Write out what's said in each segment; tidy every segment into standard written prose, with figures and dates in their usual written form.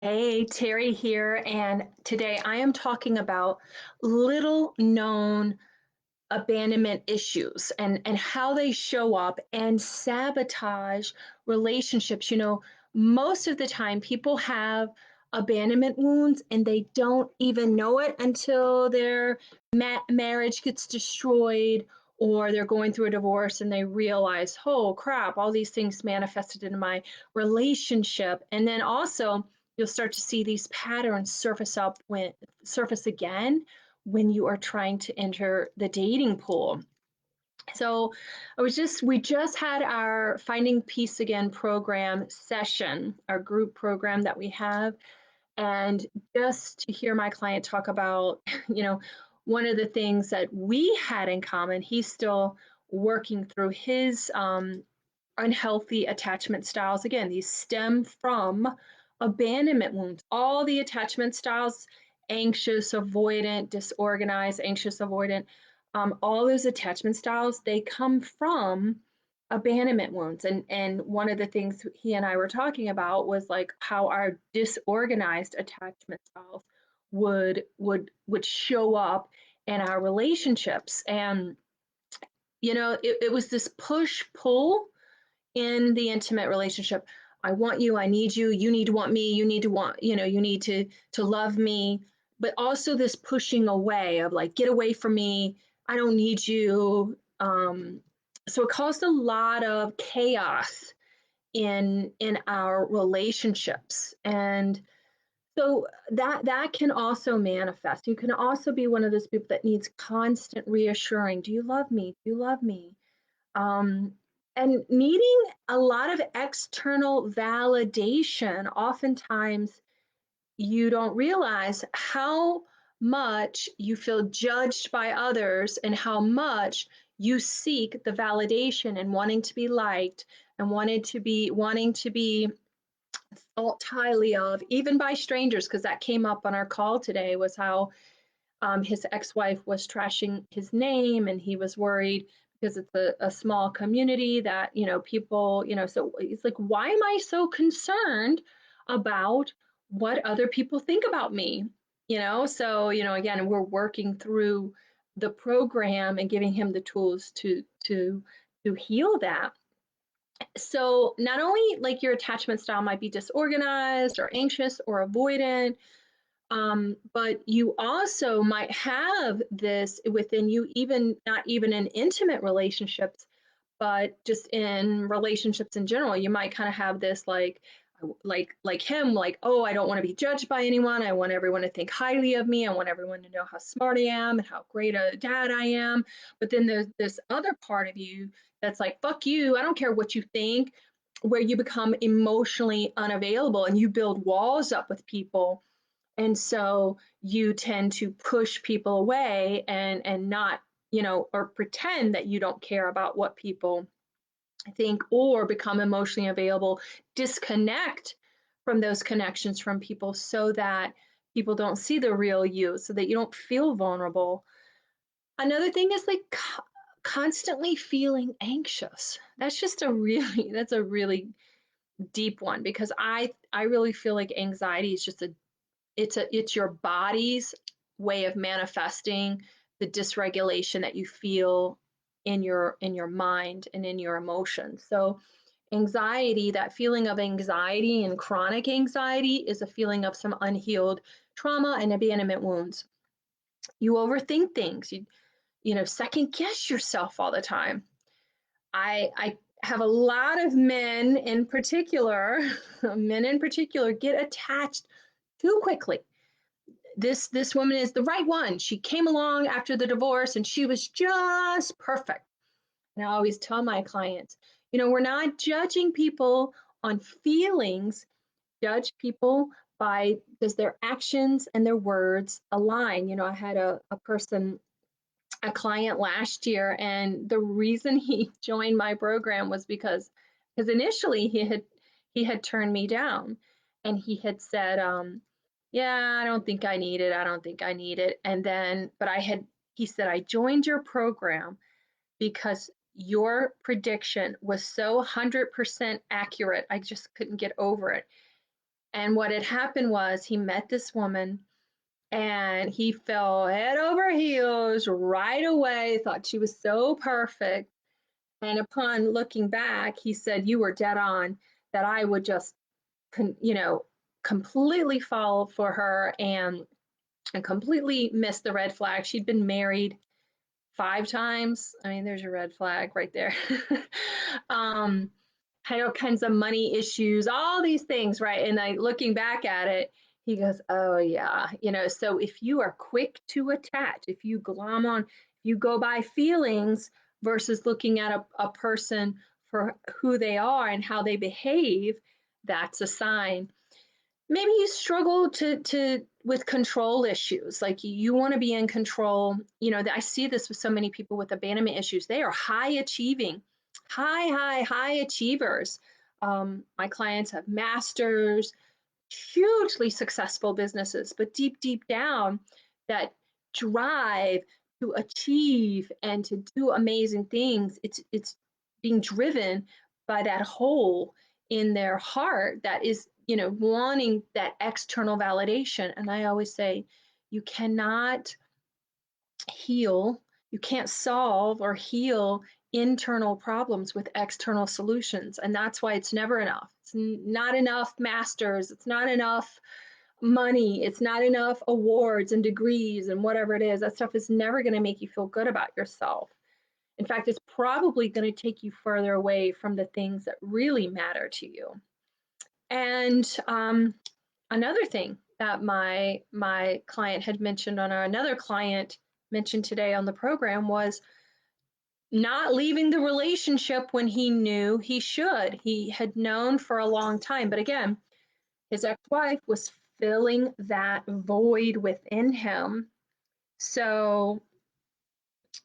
Hey, Terry here, and today I am talking about little known abandonment issues and how they show up and sabotage relationships. Most of the time people have abandonment wounds and they don't even know it until their marriage gets destroyed or they're going through a divorce and they realize, oh crap, all these things manifested in my relationship. And then also you'll start to see these patterns surface again when you are trying to enter the dating pool. So we just had our Finding Peace Again program session, our group program that we have. And just to hear my client talk about, you know, one of the things that we had in common, he's still working through his unhealthy attachment styles. Again, these stem from abandonment wounds. All the attachment styles, anxious, avoidant, disorganized, anxious, avoidant, all those attachment styles, they come from abandonment wounds. And one of the things he and I were talking about was like how our disorganized attachment styles would show up in our relationships. And it was this push pull in the intimate relationship. I want you, I need you, you need to want me, you need to want, you need to love me, but also this pushing away of like, get away from me, I don't need you. So it caused a lot of chaos in our relationships. And so that can also manifest. You can also be one of those people that needs constant reassuring. Do you love me? Do you love me? um, and needing a lot of external validation. Oftentimes, you don't realize how much you feel judged by others and how much you seek the validation and wanting to be liked and wanting to be thought highly of, even by strangers, because that came up on our call today, was how his ex-wife was trashing his name and he was worried because it's a small community that people, so it's like, why am I so concerned about what other people think about me? So again, we're working through the program and giving him the tools to heal that. So not only like your attachment style might be disorganized or anxious or avoidant, but you also might have this within you, even not even in intimate relationships, but just in relationships in general. You might kind of have this like him, like, oh, I don't want to be judged by anyone. I want everyone to think highly of me. I want everyone to know how smart I am and how great a dad I am. But then there's this other part of you that's like, fuck you. I don't care what you think, where you become emotionally unavailable and you build walls up with people, and so you tend to push people away and not, or pretend that you don't care about what people think, or become emotionally available, disconnect from those connections from people so that people don't see the real you, so that you don't feel vulnerable. Another thing is like constantly feeling anxious. That's a really deep one, because I really feel like anxiety is just it's your body's way of manifesting the dysregulation that you feel in your mind and in your emotions. So anxiety, that feeling of anxiety and chronic anxiety, is a feeling of some unhealed trauma and abandonment wounds. You overthink things. You second guess yourself all the time. I have a lot of men in particular, men in particular, get attached too quickly. This woman is the right one. She came along after the divorce and she was just perfect. And I always tell my clients, we're not judging people on feelings. Judge people by, does their actions and their words align? I had a client last year, and the reason he joined my program was because initially he had turned me down, and he had said, yeah, I don't think I need it. I don't think I need it. And then, but he said, I joined your program because your prediction was so 100% accurate. I just couldn't get over it. And what had happened was he met this woman and he fell head over heels right away, thought she was so perfect. And upon looking back, he said, "You were dead on, that I would just, you know, completely fall for her and completely miss the red flag." She'd been married 5 times. I mean, there's your red flag right there. um, had all kinds of money issues, all these things, right? And I looking back at it, he goes, "Oh yeah, So if you are quick to attach, if you glom on, if you go by feelings versus looking at a person for who they are and how they behave, that's a sign. Maybe you struggle to with control issues, like you want to be in control. I see this with so many people with abandonment issues. They are high achieving, high achievers. My clients have masters, hugely successful businesses, but deep down, that drive to achieve and to do amazing things, it's being driven by that hole in their heart that is, wanting that external validation. And I always say, you cannot heal, you can't solve or heal internal problems with external solutions. And that's why it's never enough. It's not enough masters, it's not enough money, it's not enough awards and degrees and whatever it is. That stuff is never going to make you feel good about yourself. In fact, it's probably going to take you further away from the things that really matter to you. And another thing that my client had mentioned on another client mentioned today on the program was not leaving the relationship when he knew he should. He had known for a long time, but again, his ex-wife was filling that void within him. So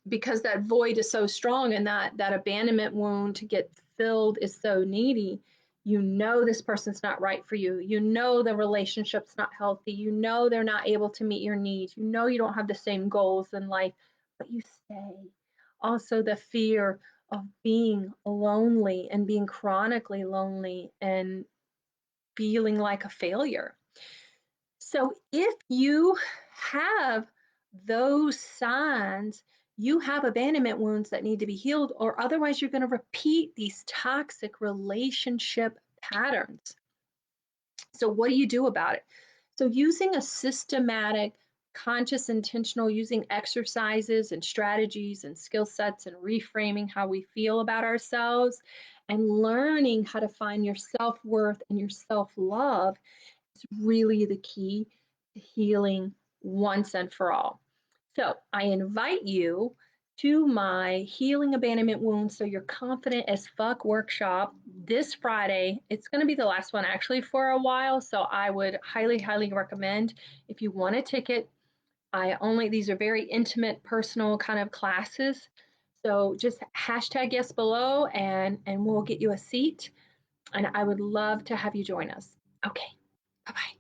because that void is so strong and that abandonment wound to get filled is so needy, this person's not right for you. The relationship's not healthy. They're not able to meet your needs. You don't have the same goals in life, but you stay. Also, the fear of being lonely and being chronically lonely and feeling like a failure. So if you have those signs, you have abandonment wounds that need to be healed, or otherwise you're going to repeat these toxic relationship patterns. So what do you do about it? So using a systematic, conscious, intentional, using exercises and strategies and skill sets and reframing how we feel about ourselves and learning how to find your self-worth and your self-love is really the key to healing once and for all. So I invite you to my Healing Abandonment Wounds So You're Confident as Fuck workshop this Friday. It's going to be the last one actually for a while, so I would highly recommend if you want a ticket. These are very intimate, personal kind of classes. So just hashtag yes below and we'll get you a seat. And I would love to have you join us. Okay, bye bye.